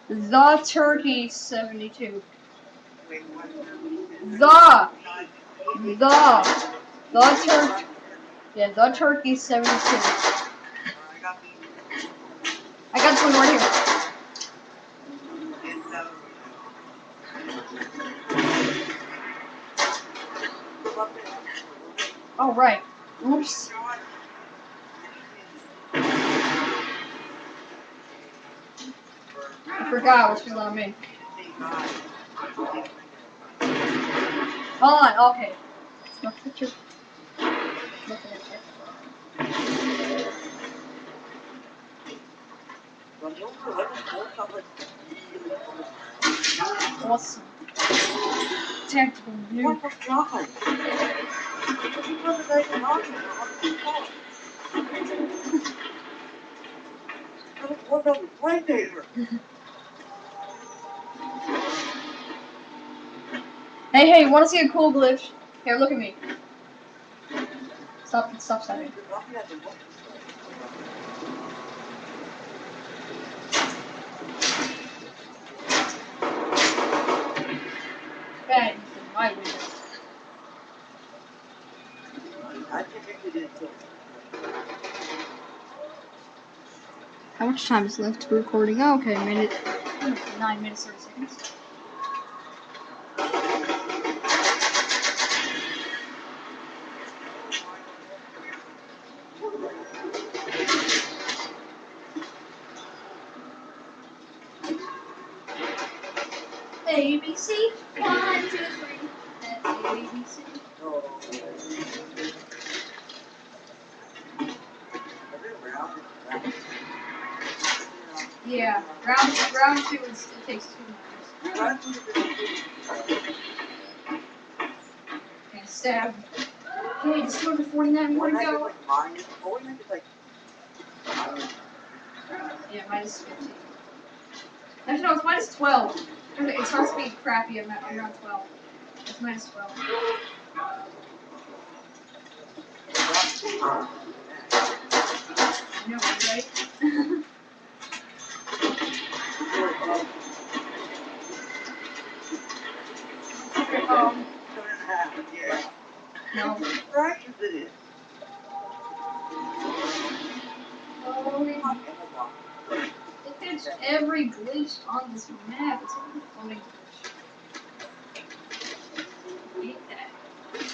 The Turkey 72. The the Turkey. Yeah, the Turkey 72. I got this one right here. Oh right. Oops. I forgot which was on me. Hold on, okay. Look at your. Looking at you. Awesome. Tactical view. What the God? What a predator! Hey, wanna see a cool glitch? Here, look at me. Stop stabbing. Bad in my window. How much time is left to recording? Oh, okay, 9 minutes 30 seconds. ABC 1, 2, 3. That's ABC. Yeah, round 2 it takes 2 minutes. And stab. Okay, it's 249 more to go. Yeah, minus 15. Actually, no, it's minus 12. It starts to be crappy on round 12. It's minus 12. I know, right? No. Look at every glitch on this map. It's only floating glitch. I hate that. This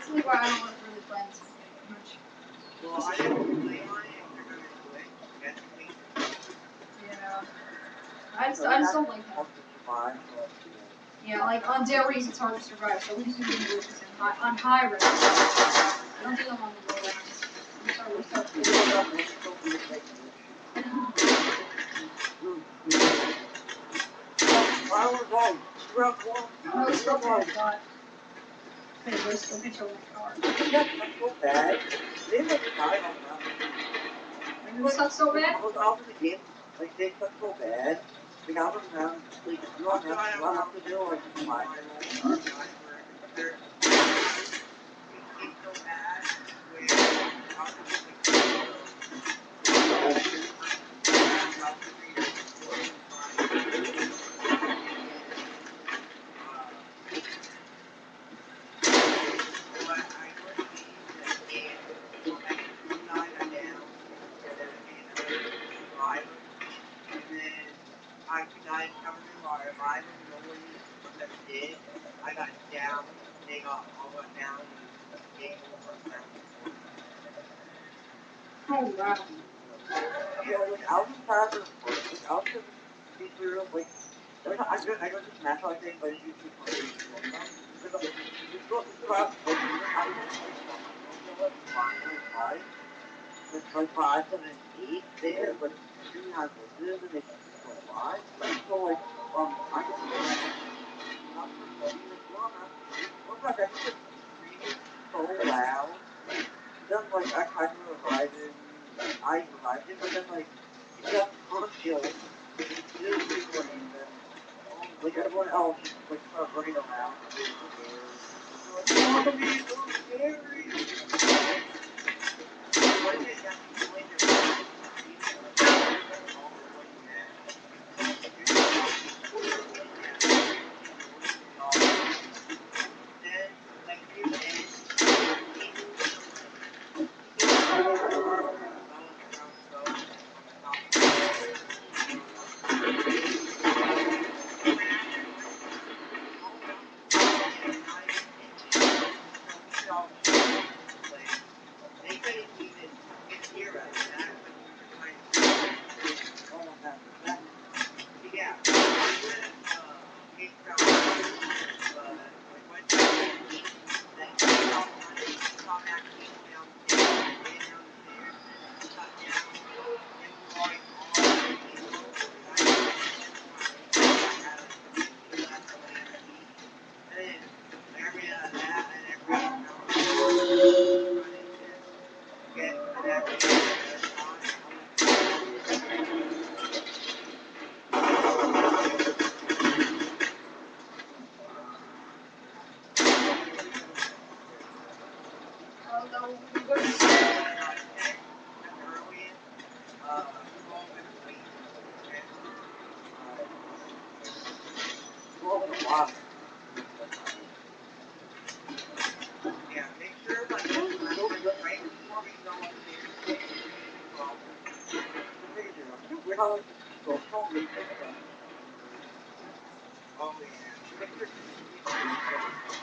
is why I don't want to really play this much. Well, I didn't play on it if they're gonna do it. Yeah. I just don't like that. Yeah, like on dairies it's hard to survive, so we just do glitches on high risk. I don't do them on the low rounds. No, it's still bad, but let's go get your car. That's not so bad. They look fine on that. It sucks so bad? Like, they suck so bad. Like, I don't know. Like, you don't have to do like 5 minutes. I got down, they got all went down, game over. Oh wow. Yeah, like, I was proud of I was just be through, like, I go to Smash, I think, but it's usually for it's like 5, 7, 8 there, but it's really not good, and they just go live. So, like, I go to not for studying, like, what's my best streaming so loud? Then, like, I kind of revived it, but then, like, you got chill. Like everyone else, like start running around.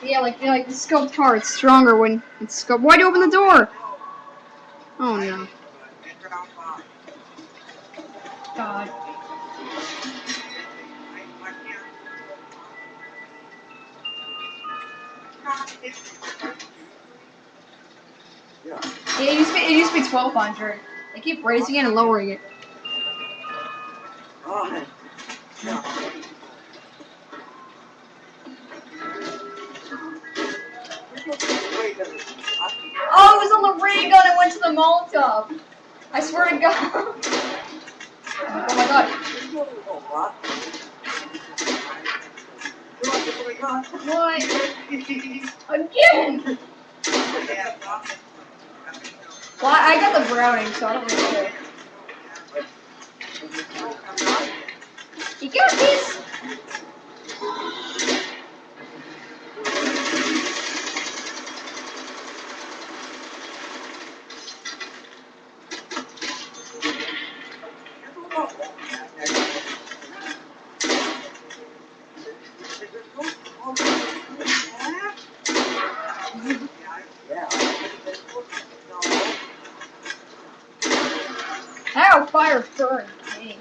Yeah, like the scoped car, it's stronger when it's scoped. Why'd you open the door? Oh no. God. Yeah, it used to be 1,200. They keep raising it and lowering it. Oh, it was on the ray gun. It went to the Molotov. I swear to God. Oh my God. What? Again? Well, I got the Browning, so I don't really care. You got this? Ow, fire burn. Dang.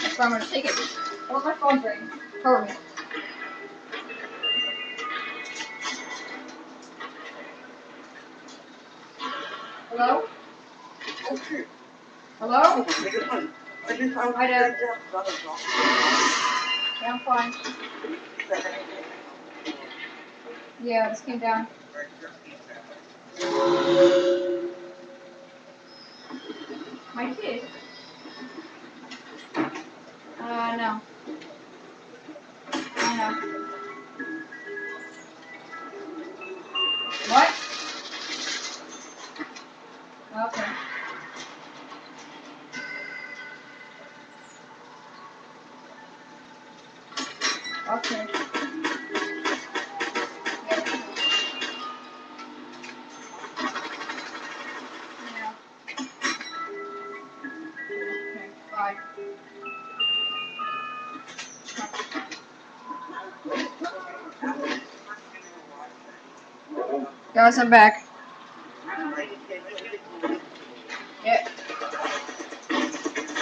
That's why I'm gonna take it. Oh, my phone's ringing. Cover me. Hello? Hello? Hi, Dad. Yeah, I'm fine. Yeah, this came down. My kid? No. No. What? Okay. Okay. Yeah. Okay, bye. Guys, I'm back. Yeah.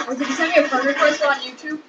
Or did you send me a friend request on YouTube?